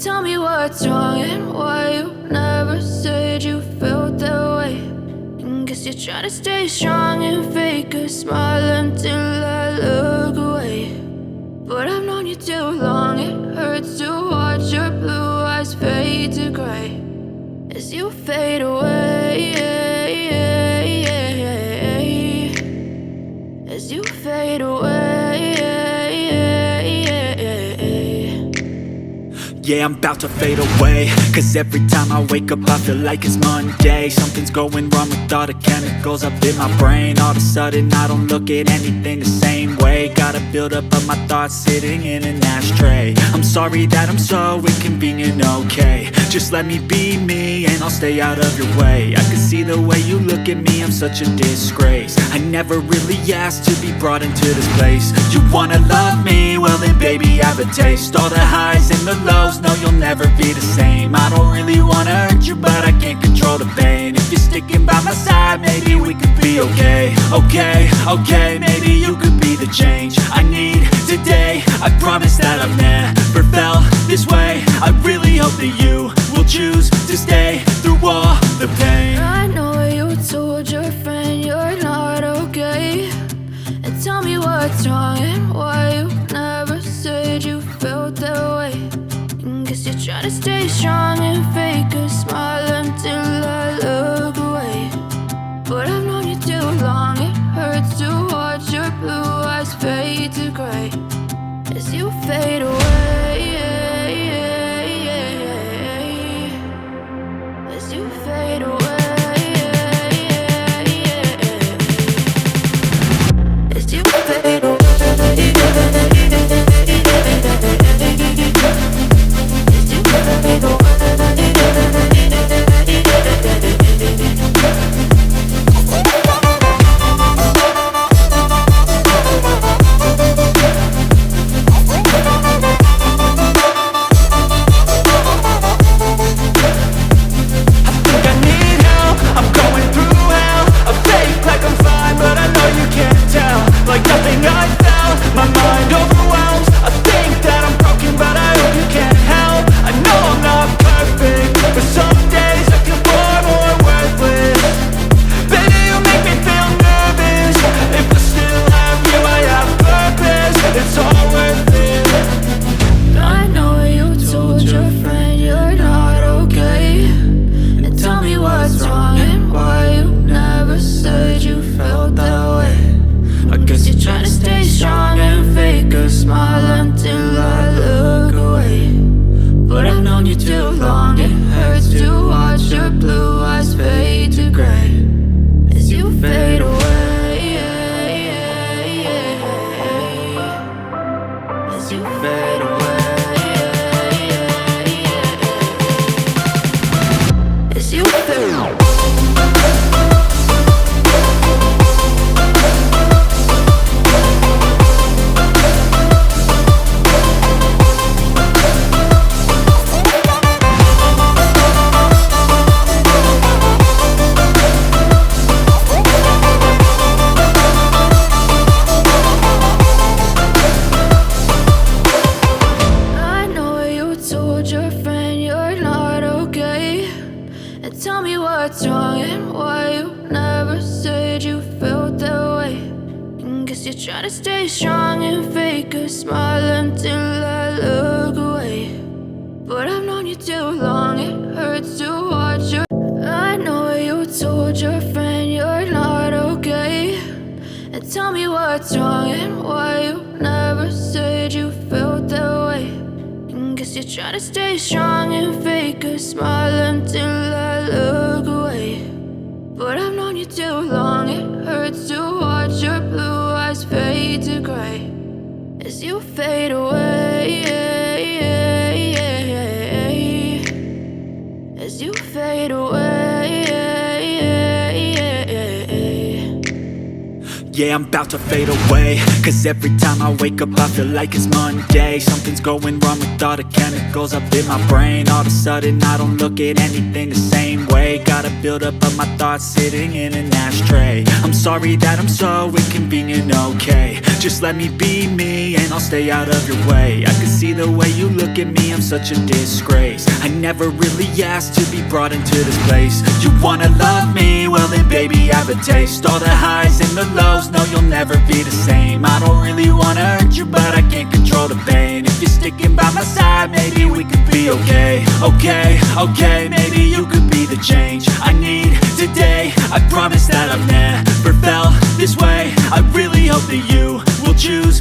Tell me what's wrong and why you never said you felt that way. And guess you're trying to stay strong and fake a smile until I look away. But I've known you too long, it hurts to watch your blue eyes fade to gray as you fade away, as you fade away. Yeah, I'm about to fade away, cause every time I wake up I feel like it's Monday. Something's going wrong with all the chemicals up in my brain. All of a sudden I don't look at anything the same way. Got a buildup of my thoughts sitting in an ashtray. I'm sorry that I'm so inconvenient, okay. Just let me be me and I'll stay out of your way. I can see the way you look at me, I'm such a disgrace. I never really asked to be brought into this place. You wanna love me? Well then baby, have a taste. All the highs and the lows, no, you'll never be the same. I don't really wanna hurt you, but I can't control the pain. If you're sticking by my side, maybe we could be okay. Okay, maybe you could be the change I need today. I promise that I've never felt this way. I really hope that you will choose to stay through all the pain. I know you told your friend you're not okay. And tell me what's wrong and why you never said you felt that way. Guess you're trying to stay strong and fake a smile until I look away. But I've known you too long, it hurts to watch your blue eyes fade to gray as you fade away, as you fade away, as you fade away. Tell me what's wrong and why you never said you felt that way. And guess you're trying to stay strong and fake a smile until I look away. But I've known you too long, it hurts to watch your. I know you told your friend you're not okay. And tell me what's wrong and why you never said you felt that way. Guess you're trying to stay strong and fake a smile until I look away. But I've known you too long, it hurts to watch your blue eyes fade to gray as you fade away, as you fade away. Yeah, I'm about to fade away, cause every time I wake up I feel like it's Monday. Something's going wrong with all the chemicals up in my brain. All of a sudden I don't look at anything the same way. Got a buildup of my thoughts sitting in an ashtray. I'm sorry that I'm so inconvenient, okay. Just let me be me and I'll stay out of your way. I can see the way you look at me, I'm such a disgrace. I never really asked to be brought into this place. You wanna love me? Well then baby, have a taste. All the highs and the lows, no you'll never be the same. I don't really wanna hurt you, but I can't control the pain. If you're sticking by my side, maybe we could be okay. Okay, maybe you could be the change I need today. I promise that I've never felt this way. I really hope that you will choose